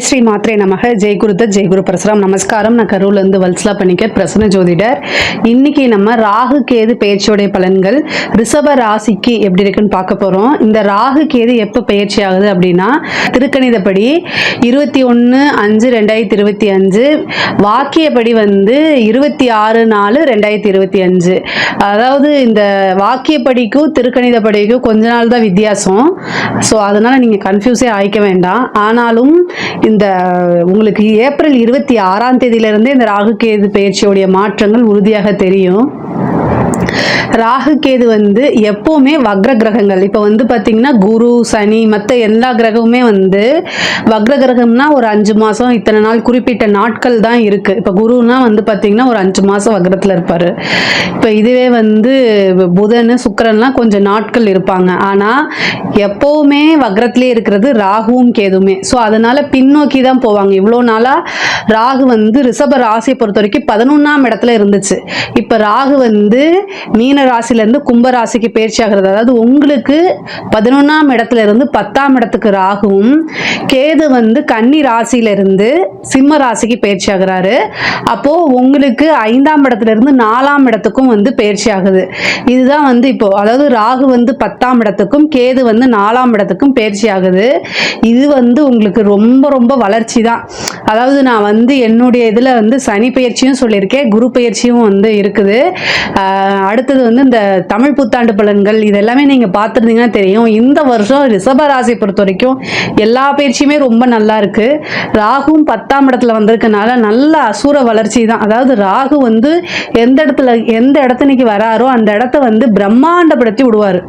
ஸ்ரீ மாத்ரே நமக. ஜெய்குருதத் ஜெய்குரு பரசுராம். நமஸ்காரம். நான் கரூர்லேருந்து வல்சலா பணிக்கர், பிரசன்ன ஜோதிடர். இன்னைக்கு நம்ம ராகு கேது பெயர்ச்சியோடைய பலன்கள் ரிஷப ராசிக்கு எப்படி இருக்குன்னு பார்க்க போறோம். இந்த ராகு கேது எப்போ பயிற்சி ஆகுது அப்படின்னா, திருக்கணிதப்படி 21/5/2025, வாக்கியப்படி 26/4/2025. அதாவது இந்த வாக்கியப்படிக்கும் திருக்கணிதப்படிக்கும் கொஞ்ச நாள் தான் வித்தியாசம். ஸோ அதனால நீங்க கன்ஃபியூஸே ஆயிக்க வேண்டாம். ஆனாலும் இந்த உங்களுக்கு ஏப்ரல் 26ஆம் தேதியிலிருந்தே இந்த ராகு கேது பெயர்ச்சியோடைய மாற்றங்கள் உறுதியாக தெரியும். ராகு கேது எப்பவுமே வக்ர கிரகங்கள். இப்போ பார்த்தீங்கன்னா குரு, சனி, மற்ற எல்லா கிரகமுமே வக்ர கிரகம்னா ஒரு 5 மாதம் இத்தனை நாள் குறிப்பிட்ட நாட்கள் தான் இருக்கு. இப்போ குருனா பார்த்தீங்கன்னா ஒரு 5 மாதம் வக்ரத்தில் இருப்பார். இப்போ இதுவே புதன், சுக்கிரன்லாம் கொஞ்சம் நாட்கள் இருப்பாங்க. ஆனால் எப்பவுமே வக்ரத்திலே இருக்கிறது ராகுவும் கேதுமே. ஸோ அதனால பின்னோக்கி தான் போவாங்க. இவ்வளோ நாளாக ராகு ரிஷப ராசியை பொறுத்த வரைக்கும் 11ஆம் இடத்துல இருந்துச்சு. இப்போ ராகு மீன ராசியிலிருந்து கும்ப ராசிக்கு பயிற்சி ஆகிறது. அதாவது உங்களுக்கு 11ஆம் இடத்துல இருந்து 10ஆம் இடத்துக்கு ராகுவும், கேது கன்னி ராசியிலிருந்து சிம்ம ராசிக்கு பயிற்சி ஆகிறாரு. அப்போ உங்களுக்கு 5ஆம் இடத்துல இருந்து 4ஆம் இடத்துக்கும் பயிற்சி ஆகுது. இதுதான் இப்போ அதாவது ராகு 10ஆம் இடத்துக்கும் கேது 4ஆம் இடத்துக்கும் பயிற்சி ஆகுது. இது உங்களுக்கு ரொம்ப ரொம்ப வளர்ச்சி தான். அதாவது நான் என்னுடைய இதுல சனி பயிற்சியும் சொல்லியிருக்கேன், குரு பயிற்சியும் இருக்குது. அடுத்தது இந்த தமிழ் புத்தாண்டு பலன்கள் இதெல்லாமே நீங்க பார்த்துருந்தீங்கன்னா தெரியும். இந்த வருஷம் ரிஷப ராசியை பொறுத்த வரைக்கும் எல்லா பயிற்சியுமே ரொம்ப நல்லா இருக்கு. ராகுவும் 10ஆம் இடத்துல வந்திருக்கனால நல்ல அசுர வளர்ச்சி தான். அதாவது ராகு எந்த இடத்துக்கு வராரோ அந்த இடத்த பிரம்மாண்டப்படுத்தி விடுவாரு.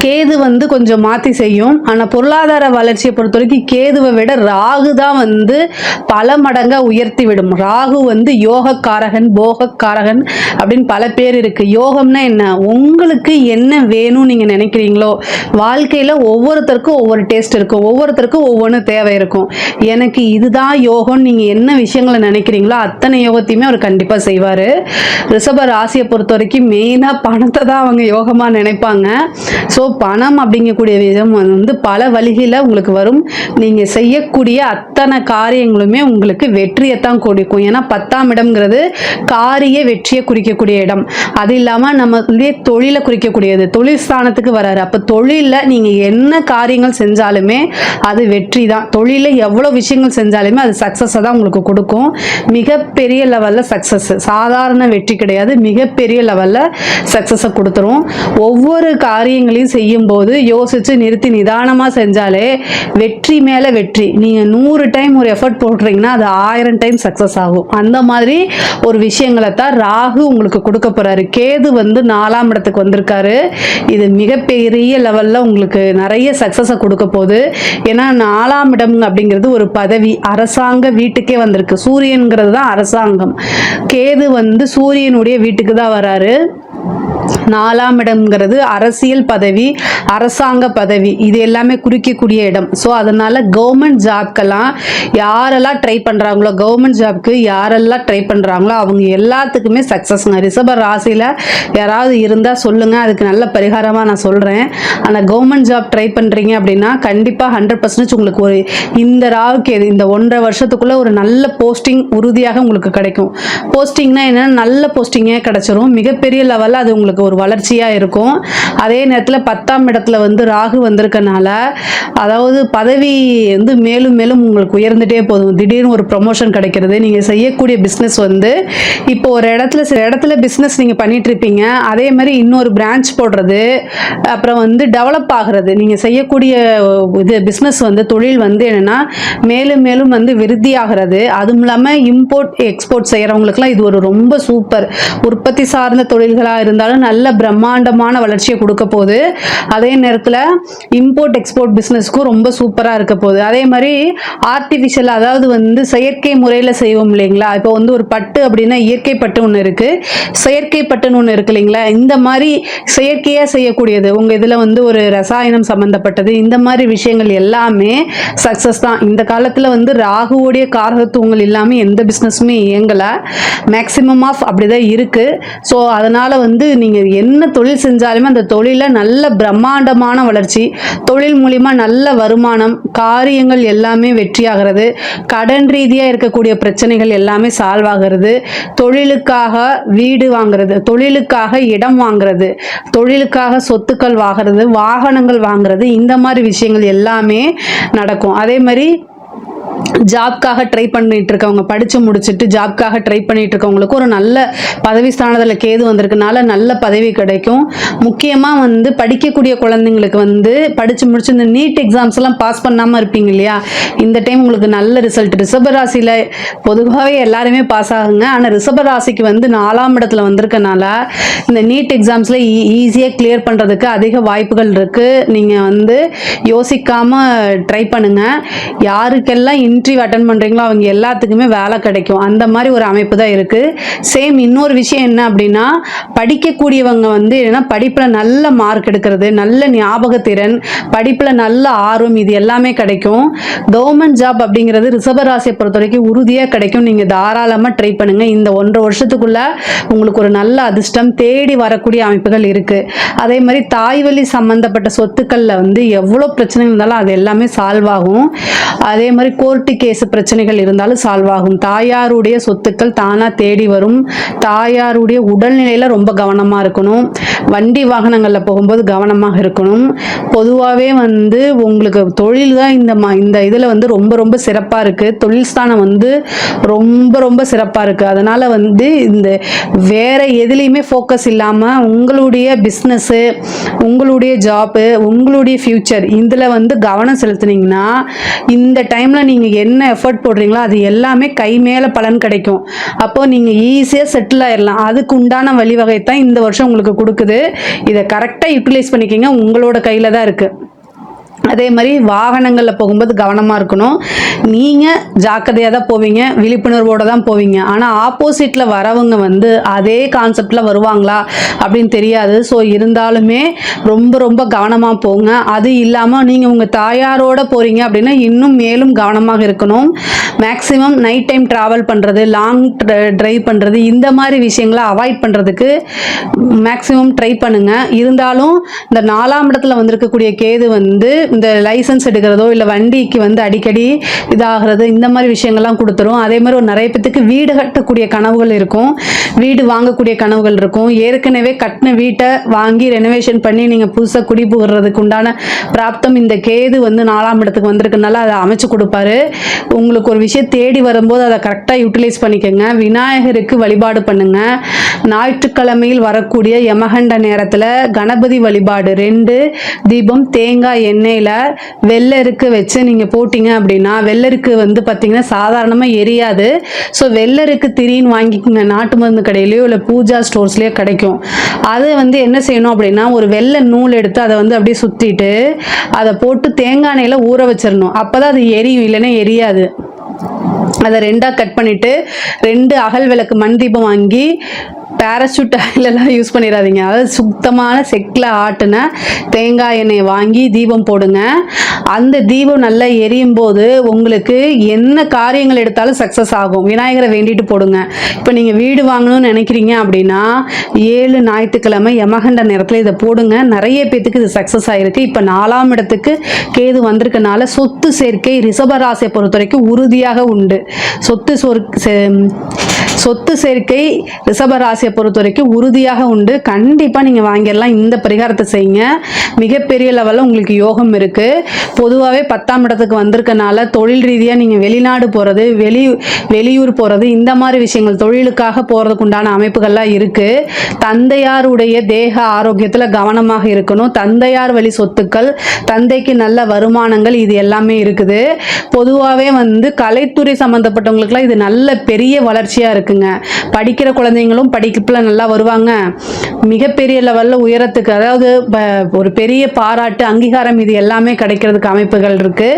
கேது கொஞ்சம் மாற்றி செய்யும். ஆனால் பொருளாதார வளர்ச்சியை பொறுத்த வரைக்கும் கேதுவை விட ராகு தான் பல மடங்கா உயர்த்தி விடும். ராகு யோகக்காரகன், போகக்காரகன் அப்படின்னு பல பேர் இருக்கு. யோகம்னா என்ன? உங்களுக்கு என்ன வேணும்னு நீங்க நினைக்கிறீங்களோ, வாழ்க்கையில ஒவ்வொருத்தருக்கும் ஒவ்வொரு டேஸ்ட் இருக்கும், ஒவ்வொருத்தருக்கும் ஒவ்வொன்று தேவை இருக்கும். எனக்கு இதுதான் யோகம், நீங்க என்ன விஷயங்களை நினைக்கிறீங்களோ அத்தனை யோகத்தையுமே அவர் கண்டிப்பா செய்வாரு. ரிஷப ராசியை பொறுத்த வரைக்கும் மெயினா பணத்தை தான் அவங்க யோகமா நினைப்பாங்க. ஸோ பணம் அப்படிங்கக்கூடிய விதம் பல வழிகளில் உங்களுக்கு வரும். நீங்கள் செய்யக்கூடிய அத்தனை காரியங்களுமே உங்களுக்கு வெற்றியைத்தான் கொடுக்கும். ஏன்னா 10ஆம் இடம்ங்கிறது காரிய வெற்றியை குறிக்கக்கூடிய இடம். அது இல்லாமல் நம்ம தொழிலை குறிக்கக்கூடியது. தொழில் ஸ்தானத்துக்கு வராரு. அப்போ தொழிலில் நீங்கள் என்ன காரியங்கள் செஞ்சாலுமே அது வெற்றி தான். தொழிலில் எவ்வளோ விஷயங்கள் செஞ்சாலுமே அது சக்ஸஸை தான் உங்களுக்கு கொடுக்கும். மிகப்பெரிய லெவலில் சக்ஸஸ், சாதாரண வெற்றி கிடையாது, மிகப்பெரிய லெவலில் சக்ஸஸை கொடுத்துரும். ஒவ்வொரு காரியங்களையும் செய்யும் போது யோசிச்சு நிறுத்தி நிதானமா செஞ்சாலே வெற்றி மேல வெற்றி. நீங்க 100 டைம் ஒரு எஃபர்ட் போடுறீங்கன்னா அது 1000 டைம் சக்சஸ் ஆகும். அந்த மாதிரி ஒரு விஷயங்களை தான் ராகு உங்களுக்கு கொடுக்க போறாரு. கேது 4ஆம் இடத்துக்கு வந்திருக்காரு. இது மிகப்பெரிய லெவல்ல உங்களுக்கு நிறைய சக்சஸை கொடுக்க போகுது. ஏன்னா 4ஆம் இடம் அப்படிங்கிறது ஒரு பதவி, அரசாங்க வீட்டுக்கே வந்திருக்கு. சூரியன்கிறது தான் அரசாங்கம். கேது சூரியனுடைய வீட்டுக்கு தான் வராரு. 4ஆம் இடம்ங்கிறது அரசியல் பதவி, அரசாங்க பதவி, இது எல்லாமே குறிக்கக்கூடிய இடம். ஸோ அதனால கவர்மெண்ட் ஜாப்க்கெல்லாம் யாரெல்லாம் ட்ரை பண்ணுறாங்களோ, கவர்மெண்ட் ஜாப்க்கு யாரெல்லாம் ட்ரை பண்ணுறாங்களோ அவங்க எல்லாத்துக்குமே சக்ஸஸ்ங்க. ரிஷப ராசியில் யாராவது இருந்தால் சொல்லுங்கள், அதுக்கு நல்ல பரிகாரமாக நான் சொல்கிறேன். ஆனால் கவர்மெண்ட் ஜாப் ட்ரை பண்ணுறீங்க அப்படின்னா கண்டிப்பாக 100% உங்களுக்கு ஒரு இந்த ராவுக்கு இந்த 1.5 வருஷத்துக்குள்ளே ஒரு நல்ல போஸ்டிங் உறுதியாக உங்களுக்கு கிடைக்கும். போஸ்டிங்னா என்னென்னா நல்ல போஸ்டிங்கே கிடைச்சிரும். மிகப்பெரிய லெவலில் அது உங்களுக்கு ஒரு வளர்ச்சியா இருக்கும். அதே நேரத்தில் 10ஆம் இடத்துல ராகு வந்திருக்கனால அதாவது பதவி மேலும் மேலும் உங்களுக்கு உயர்ந்துட்டே போதும். திடீர்னு ஒரு ப்ரொமோஷன் கிடைக்கிறது. நீங்க செய்யக்கூடிய பிஸ்னஸ் இப்போ ஒரு இடத்துல பிஸ்னஸ் நீங்க பண்ணிட்டு இருப்பீங்க, அதே மாதிரி இன்னொரு பிரான்ச் போடுறது, அப்புறம் டெவலப் ஆகிறது. நீங்க செய்யக்கூடிய இது பிஸ்னஸ் தொழில் என்னன்னா மேலும் மேலும் விருத்தி ஆகிறது. அதுவும் இல்லாமல் இம்போர்ட் எக்ஸ்போர்ட் செய்யறவங்களுக்குலாம் இது ஒரு ரொம்ப சூப்பர். உற்பத்தி சார்ந்த தொழில்களா இருந்தாலும் நல்ல பிரம்மாண்டமான வளர்ச்சியை கொடுக்க போகுது. அதே நேரத்தில் இம்போர்ட் எக்ஸ்போர்ட் பிஸ்னஸ்க்கும் ரொம்ப சூப்பராக இருக்க போகுது. அதே மாதிரி ஆர்டிஃபிஷியல், அதாவது செயற்கை முறையில் செய்வோம் இல்லைங்களா. இப்போ ஒரு பட்டு அப்படின்னா இயற்கை பட்டு ஒன்று இருக்கு, செயற்கை பட்டுன்னு ஒன்று இருக்கு இல்லைங்களா. இந்த மாதிரி செயற்கையாக செய்யக்கூடியது உங்கள் இதில் ஒரு ரசாயனம் சம்பந்தப்பட்டது, இந்த மாதிரி விஷயங்கள் எல்லாமே சக்ஸஸ் தான். இந்த காலத்தில் ராகுவோடைய காரகத்துவங்கள் இல்லாமல் எந்த பிஸ்னஸுமே இயங்கலை. மேக்சிமம் ஆஃப் அப்படிதான் இருக்கு. ஸோ அதனால நீங்க என்ன தொழில் செஞ்சாலுமே அந்த தொழிலில் நல்ல பிரம்மாண்டமான வளர்ச்சி, தொழில் மூலிமா நல்ல வருமானம், காரியங்கள் எல்லாமே வெற்றியாகிறது, கடன் ரீதியாக இருக்கக்கூடிய பிரச்சனைகள் எல்லாமே சால்வ் ஆகிறது, தொழிலுக்காக வீடு வாங்குறது, தொழிலுக்காக இடம் வாங்குறது, தொழிலுக்காக சொத்துக்கள் வாங்குறது, வாகனங்கள் வாங்குறது, இந்த மாதிரி விஷயங்கள் எல்லாமே நடக்கும். அதே மாதிரி ஜாப்காக ட்ரை பண்ணிட்டு இருக்கவங்க, படித்து முடிச்சுட்டு ஜாப்காக ட்ரை பண்ணிட்டு இருக்கவங்களுக்கு ஒரு நல்ல பதவி ஸ்தானத்தில் கேது வந்திருக்கனால நல்ல பதவி கிடைக்கும். முக்கியமாக வந்து படிக்கக்கூடிய குழந்தைங்களுக்கு வந்து படித்து முடிச்சு இந்த நீட் எக்ஸாம்ஸ் எல்லாம் பாஸ் பண்ணாமல் இருப்பீங்க இல்லையா, இந்த டைம் உங்களுக்கு நல்ல ரிசல்ட். ரிஷபராசியில் பொதுவாகவே எல்லாருமே பாஸ் ஆகுங்க. ஆனால் ரிஷபராசிக்கு வந்து 4ஆம் இடத்துல வந்திருக்கனால இந்த நீட் எக்ஸாம்ஸில் ஈஸியாக கிளியர் பண்ணுறதுக்கு அதிக வாய்ப்புகள் இருக்குது. நீங்கள் வந்து யோசிக்காமல் ட்ரை பண்ணுங்கள். யாருக்கெல்லாம் இன்டர்வியூ அட்டன் பண்ணுறீங்களோ அவங்க எல்லாத்துக்குமே வேலை கிடைக்கும். அந்த மாதிரி ஒரு அமைப்பு தான் இருக்குது. சேம் இன்னொரு விஷயம் என்ன அப்படின்னா, படிக்கக்கூடியவங்க வந்து என்னன்னா படிப்பில் நல்ல மார்க் எடுக்கிறது, நல்ல ஞாபகத்திறன், படிப்பில் நல்ல ஆர்வம், இது எல்லாமே கிடைக்கும். கவர்மெண்ட் ஜாப் அப்படிங்கிறது ரிஷபராசியை பொறுத்த வரைக்கும் உறுதியாக கிடைக்கும். நீங்கள் தாராளமாக ட்ரை பண்ணுங்கள். இந்த 1.5 வருஷத்துக்குள்ள உங்களுக்கு ஒரு நல்ல அதிர்ஷ்டம் தேடி வரக்கூடிய அமைப்புகள் இருக்குது. அதே மாதிரி தாய் வழி சம்மந்தப்பட்ட சொத்துக்களில் வந்து எவ்வளோ பிரச்சனை இருந்தாலும் அது எல்லாமே சால்வ் ஆகும். அதே மாதிரி கோர்ட்டு கேஸ் பிரச்சனைகள் இருந்தாலும் சால்வ் ஆகும். தாயாருடைய சொத்துக்கள் தானாக தேடி வரும். தாயாருடைய உடல்நிலையில் ரொம்ப கவனமாக இருக்கணும். வண்டி வாகனங்களில் போகும்போது கவனமாக இருக்கணும். பொதுவாகவே வந்து உங்களுக்கு தொழில் தான் இந்த இதில் வந்து ரொம்ப ரொம்ப சிறப்பாக இருக்குது. தொழில் ஸ்தானம் வந்து ரொம்ப ரொம்ப சிறப்பாக இருக்குது. அதனால் வந்து இந்த வேறு எதுலேயுமே ஃபோக்கஸ் இல்லாமல் உங்களுடைய பிஸ்னஸ்ஸு, உங்களுடைய ஜாப்பு, உங்களுடைய ஃப்யூச்சர் இதில் வந்து கவனம் செலுத்துனீங்கன்னா இந்த டைமில் நீங்கள் என்ன எஃபர்ட் போடுறீங்களோ அது எல்லாமே கை மேலே பலன் கிடைக்கும். அப்போது நீங்கள் ஈஸியாக செட்டில் ஆயிடலாம். அதுக்கு உண்டான வழிவகை தான் இந்த வருஷம் உங்களுக்கு கொடுக்குது. இதை கரெக்டாக யூட்டிலைஸ் பண்ணிக்கிங்க. உங்களோட கையில் தான் இருக்குது. அதே மாதிரி வாகனங்களில் போகும்போது கவனமாக இருக்கணும். நீங்கள் ஜாக்கிரதையாக தான் போவீங்க, விழிப்புணர்வோடு தான் போவீங்க. ஆனால் ஆப்போசிட்டில் வரவங்க வந்து அதே கான்செப்டில் வருவாங்களா அப்படின்னு தெரியாது. ஸோ இருந்தாலுமே ரொம்ப ரொம்ப கவனமாக போங்க. அது இல்லாமல் நீங்கள் உங்கள் தாயாரோடு போகிறீங்க அப்படின்னா இன்னும் மேலும் கவனமாக இருக்கணும். மேக்ஸிமம் நைட் டைம் ட்ராவல் பண்ணுறது, லாங் ட்ரைவ் பண்ணுறது, இந்த மாதிரி விஷயங்களை அவாய்ட் பண்ணுறதுக்கு மேக்ஸிமம் ட்ரை பண்ணுங்கள். இருந்தாலும் இந்த 4ஆம் இடத்துல வந்திருக்கக்கூடிய கேது வந்து இந்த லைசன்ஸ் எடுக்கிறதோ இல்லை வண்டிக்கு வந்து அடிக்கடி இதாகிறது, இந்த மாதிரி விஷயங்கள்லாம் கொடுத்துரும். அதே மாதிரி ஒரு நிறைய பேத்துக்கு வீடு கட்டக்கூடிய கனவுகள் இருக்கும், வீடு வாங்கக்கூடிய கனவுகள் இருக்கும். ஏற்கனவே கட்டின வீட்டை வாங்கி ரெனோவேஷன் பண்ணி நீங்கள் புதுசாக குடி புகிறதுக்கு உண்டான பிராப்தம் இந்த கேது வந்து 4ஆம் இடத்துக்கு வந்திருக்கனால அதை அமைச்சு கொடுப்பாரு. உங்களுக்கு ஒரு விஷயம் தேடி வரும்போது அதை கரெக்டாக யூட்டிலைஸ் பண்ணிக்கோங்க. விநாயகருக்கு வழிபாடு பண்ணுங்க. ஞாயிற்றுக்கிழமையில் வரக்கூடிய யமகண்ட நேரத்தில் கணபதி வழிபாடு 2 தீபம் தேங்காய் எண்ணெயில் வெள்ளருக்கு வச்சு நீங்கள் போட்டிங்க அப்படின்னா, வெள்ளருக்கு வந்து பார்த்தீங்கன்னா சாதாரணமாக எரியாது. ஸோ வெள்ளருக்கு திரின்னு வாங்கிக்கோங்க. நாட்டு மருந்து கடையிலையோ இல்லை பூஜா ஸ்டோர்ஸ்லேயோ கிடைக்கும். அதை வந்து என்ன செய்யணும் அப்படின்னா, ஒரு வெள்ளை நூல் எடுத்து அதை வந்து அப்படியே சுற்றிட்டு அதை போட்டு தேங்காய் எண்ணெயில் ஊற வச்சிடணும். அப்போ தான் அது எரியும், இல்லைன்னா எரியாது. அதை 2ஆக கட் பண்ணிவிட்டு 2 அகல் விளக்கு மண் தீபம் வாங்கி, பேராசூட் ஆயிலெல்லாம் யூஸ் பண்ணிடாதீங்க. அதாவது சுத்தமான செக்கில் ஆட்டின தேங்காய் எண்ணெயை வாங்கி தீபம் போடுங்க. அந்த தீபம் நல்லா எரியும் போது உங்களுக்கு என்ன காரியங்கள் எடுத்தாலும் சக்ஸஸ் ஆகும். விநாயகரை வேண்டிட்டு போடுங்க. இப்போ நீங்கள் வீடு வாங்கணும்னு நினைக்கிறீங்க அப்படின்னா 7 ஞாயிற்றுக்கிழமை யமகண்ட நேரத்தில் இதை போடுங்க. நிறைய பேத்துக்கு இது சக்ஸஸ் ஆகிருக்கு. இப்போ 4ஆம் இடத்துக்கு கேது வந்திருக்கனால சொத்து சேர்க்கை ரிஷபராசியை பொறுத்த வரைக்கும் உறுதியாக உண்டு. சொத்து சேர்க்கை ரிஷபராசியை பொறுத்த வரைக்கும் உறுதியாக உண்டு. கண்டிப்பாக நீங்கள் வாங்கிடலாம். இந்த பரிகாரத்தை செய்யுங்க. மிகப்பெரிய லெவலில் உங்களுக்கு யோகம் இருக்குது. பொதுவாகவே 10ஆம் இடத்துக்கு வந்திருக்கனால தொழில் ரீதியாக நீங்கள் வெளிநாடு போகிறது, வெளியூர் போகிறது, இந்த மாதிரி விஷயங்கள் தொழிலுக்காக போகிறதுக்கு உண்டான அமைப்புகள்லாம் இருக்குது. தந்தையாருடைய தேக ஆரோக்கியத்தில் கவனமாக இருக்கணும். தந்தையார் வழி சொத்துக்கள், தந்தைக்கு நல்ல வருமானங்கள், இது எல்லாமே இருக்குது. பொதுவாகவே வந்து கலைத்துறை சம்மந்தப்பட்டவங்களுக்குலாம் இது நல்ல பெரிய வளர்ச்சியாக இருக்குங்க. படிக்கிற குழந்தைங்களும் படிப்பில் நல்லா வருவாங்க. மிகப்பெரிய லெவலில் உயரத்துக்கு, அதாவது ஒரு பெரிய பாராட்டு, அங்கீகாரம், இது எல்லாமே கிடைக்கிறதுக்கு அமைப்புகள் இருக்குது.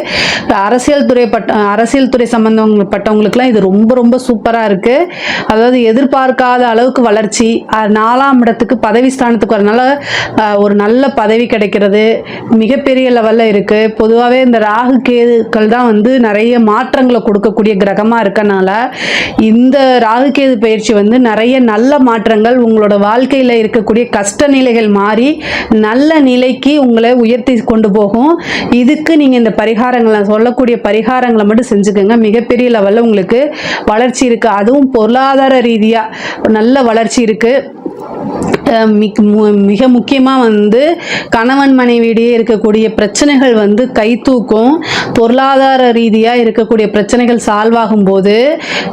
அரசியல் துறை சம்பந்தப்பட்டவங்களுக்குலாம் இது ரொம்ப ரொம்ப சூப்பராக இருக்குது. அதாவது எதிர்பார்க்காத அளவுக்கு வளர்ச்சி. 4ஆம் இடத்துக்கு பதவி ஸ்தானத்துக்கு வரனால ஒரு நல்ல பதவி கிடைக்கிறது மிகப்பெரிய லெவலில் இருக்குது. பொதுவாகவே இந்த ராகு கேதுக்கள் தான் வந்து நிறைய மாற்றங்களை கொடுக்கக்கூடிய கிரகமாக இருக்கனால இந்த ராகு கேது பயிற்சி வந்து நிறைய நல்ல மாற்றங்கள், உங்களோட வாழ்க்கையில் இருக்கக்கூடிய கஷ்ட நிலைகள் மாறி நல்ல நிலைக்கு உங்களை உயர்த்தி கொண்டு போகும். இதுக்கு நீங்கள் இந்த பரிகாரங்களை சொல்லக்கூடிய பரிகாரங்களை மட்டும் செஞ்சுக்கோங்க. மிகப்பெரிய லெவலில் உங்களுக்கு வளர்ச்சி இருக்குது. அதுவும் பொருளாதார ரீதியாக நல்ல வளர்ச்சி இருக்குது. மிக முக்கியமாக வந்து கணவன் மனைவியிடையே இருக்கக்கூடிய பிரச்சனைகள் வந்து கை தூக்கும். பொருளாதார ரீதியாக இருக்கக்கூடிய பிரச்சனைகள் சால்வ் ஆகும்போது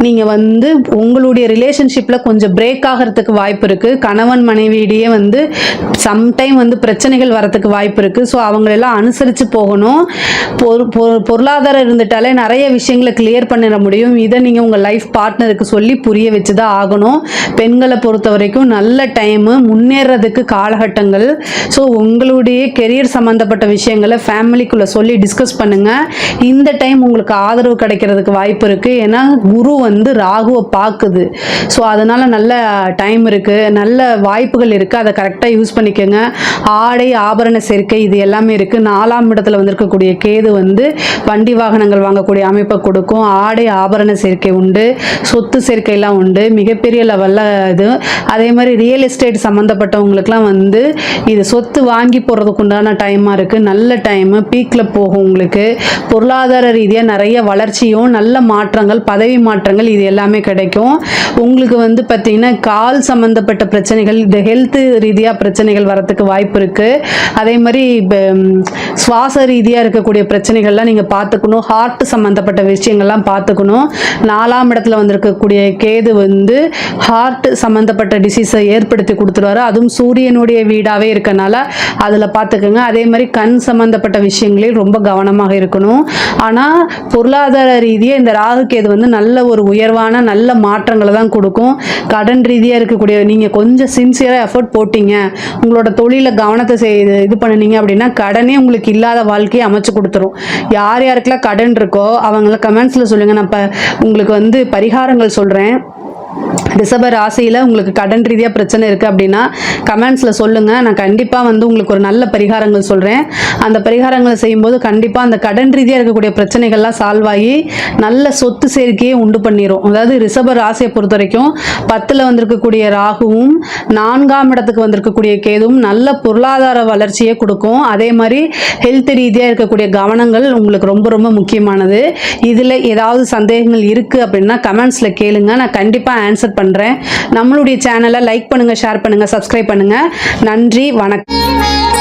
நீங்கள் வந்து உங்களுடைய ரிலேஷன்ஷிப்பில் கொஞ்சம் பிரேக் ஆகிறதுக்கு வாய்ப்பு இருக்குது. கணவன் மனைவியிடையே வந்து சம்டைம் வந்து பிரச்சனைகள் வரத்துக்கு வாய்ப்பு இருக்குது. ஸோ அவங்களெல்லாம் அனுசரித்து போகணும். பொருளாதாரம் இருந்துட்டாலே நிறைய விஷயங்களை கிளியர் பண்ணிட முடியும். இதை நீங்கள் உங்கள் லைஃப் பார்ட்னருக்கு சொல்லி புரிய வச்சு தான் ஆகணும். பெண்களை பொறுத்த வரைக்கும் நல்ல டைமு, முன்னேறதுக்கு காலகட்டங்கள். ஸோ உங்களுடைய கெரியர் சம்மந்தப்பட்ட விஷயங்களை ஃபேமிலிக்குள்ளே சொல்லி டிஸ்கஸ் பண்ணுங்கள். இந்த டைம் உங்களுக்கு ஆதரவு கிடைக்கிறதுக்கு வாய்ப்பு இருக்குது. ஏன்னா குரு வந்து ராகுவை பார்க்குது. ஸோ அதனால் நல்ல டைம் இருக்குது, நல்ல வாய்ப்புகள் இருக்குது. அதை கரெக்டாக யூஸ் பண்ணிக்கோங்க. ஆடை ஆபரண சேர்க்கை இது எல்லாமே இருக்குது. 4ஆம் இடத்துல வந்திருக்கக்கூடிய கேது வந்து வண்டி வாகனங்கள் வாங்கக்கூடிய அமைப்பை கொடுக்கும். ஆடை ஆபரண சேர்க்கை உண்டு, சொத்து சேர்க்கையெல்லாம் உண்டு, மிகப்பெரிய லெவலில் இது. அதே மாதிரி ரியல் எஸ்டேட் சம்மந்தப்பட்டவங்களுக்குலாம் வந்து இது சொத்து வாங்கி போகிறதுக்கு உண்டான டைமாக இருக்குது. நல்ல டைமு, பீக்கில் போகும். உங்களுக்கு பொருளாதார ரீதியாக நிறைய வளர்ச்சியும் நல்ல மாற்றங்கள், பதவி மாற்றங்கள் இது எல்லாமே கிடைக்கும். உங்களுக்கு வந்து பார்த்திங்கன்னா கால் சம்மந்தப்பட்ட பிரச்சனைகள், இந்த ஹெல்த் ரீதியாக பிரச்சனைகள் வரத்துக்கு வாய்ப்பு இருக்குது. அதே மாதிரி சுவாச ரீதியாக இருக்கக்கூடிய பிரச்சனைகள்லாம் நீங்கள் பார்த்துக்கணும். ஹார்ட் சம்மந்தப்பட்ட விஷயங்கள்லாம் பார்த்துக்கணும். 4ஆம் இடத்துல வந்திருக்கக்கூடிய கேது வந்து ஹார்ட் சம்மந்தப்பட்ட டிசீஸை ஏற்படுத்தி கொடுத்துருவாரு. அதுவும் சூரியனுடைய வீடாகவே இருக்கனால அதில் பார்த்துக்கோங்க. அதே மாதிரி கண் சம்மந்தப்பட்ட விஷயங்களையும் ரொம்ப கவனமாக இருக்கணும். ஆனால் பொருளாதார ரீதியாக இந்த ராகு கேது வந்து நல்ல ஒரு உயர்வான நல்ல மாற்றங்களை தான் கொடுக்கும். கடன் ரீதியாக இருக்கக்கூடிய நீங்கள் கொஞ்சம் சின்சியராக எஃபர்ட் போட்டிங்க, உங்களோட தொழிலில் கவனத்தை இது பண்ணினீங்க அப்படின்னா கடனே உங்களுக்கு இல்லாத வாழ்க்கையை அமைச்சு கொடுத்துரும். யார் யாருக்கெல்லாம் கடன் இருக்கோ அவங்கள கமெண்ட்ஸில் சொல்லுங்கள். நான் இப்போ உங்களுக்கு வந்து பரிகாரங்கள் சொல்கிறேன். ரிஷப ராசியில் உங்களுக்கு கடன் ரீதியாக பிரச்சனை இருக்குது அப்படின்னா கமெண்ட்ஸில் சொல்லுங்கள். நான் கண்டிப்பாக வந்து உங்களுக்கு ஒரு நல்ல பரிகாரங்கள் சொல்கிறேன். அந்த பரிகாரங்களை செய்யும்போது கண்டிப்பாக அந்த கடன் ரீதியாக இருக்கக்கூடிய பிரச்சனைகள்லாம் சால்வ் ஆகி நல்ல சொத்து சேர்க்கையை உண்டு பண்ணிடும். அதாவது ரிஷப ராசியை பொறுத்த வரைக்கும் 10ல் வந்திருக்கக்கூடிய ராகுவும் 4ஆம் இடத்துக்கு வந்திருக்கக்கூடிய கேதுவும் நல்ல பொருளாதார வளர்ச்சியை கொடுக்கும். அதே மாதிரி ஹெல்த் ரீதியாக இருக்கக்கூடிய கவனங்கள் உங்களுக்கு ரொம்ப ரொம்ப முக்கியமானது. இதில் ஏதாவது சந்தேகங்கள் இருக்குது அப்படின்னா கமெண்ட்ஸில் கேளுங்க. நான் கண்டிப்பாக ஆன்சர் பண்ணுறேன். நம்மளுடைய சேனலை லைக் பண்ணுங்கள், ஷேர் பண்ணுங்கள், சப்ஸ்கிரைப் பண்ணுங்கள். நன்றி, வணக்கம்.